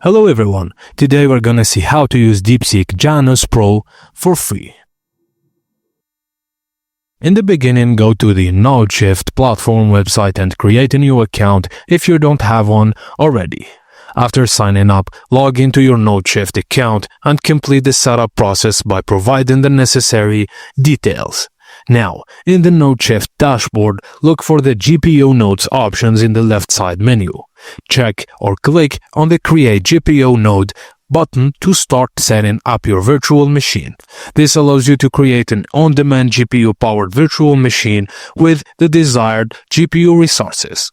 Hello everyone, today we're gonna see how to use DeepSeek Janus-Pro for free. In the beginning, go to the NodeShift platform website and create a new account if you don't have one already. After signing up, log into your NodeShift account and complete the setup process by providing the necessary details. Now, in the NodeShift dashboard, look for the GPU nodes options in the left side menu. Check or click on the Create GPU Node button to start setting up your virtual machine. This allows you to create an on-demand GPU-powered virtual machine with the desired GPU resources.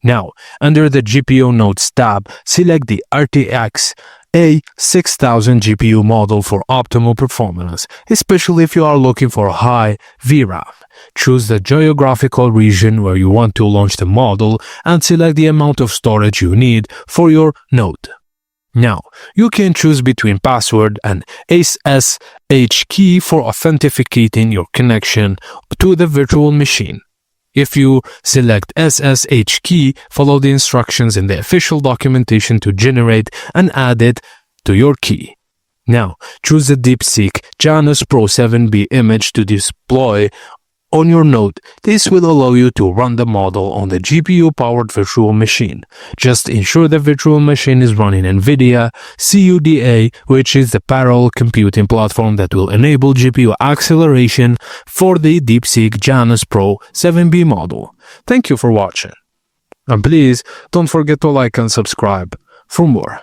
Now, under the GPU Nodes tab, select the RTX A6000 GPU model for optimal performance, especially if you are looking for high VRAM. Choose the geographical region where you want to launch the model and select the amount of storage you need for your node. Now, you can choose between password and SSH key for authenticating your connection to the virtual machine. If you select SSH key, follow the instructions in the official documentation to generate and add it to your key. Now, choose the DeepSeek Janus-Pro 7B image to deploy on your node. This will allow you to run the model on the GPU-powered virtual machine. Just ensure the virtual machine is running NVIDIA CUDA, which is the parallel computing platform that will enable GPU acceleration for the DeepSeek Janus-Pro 7B model. Thank you for watching. And please don't forget to like and subscribe for more.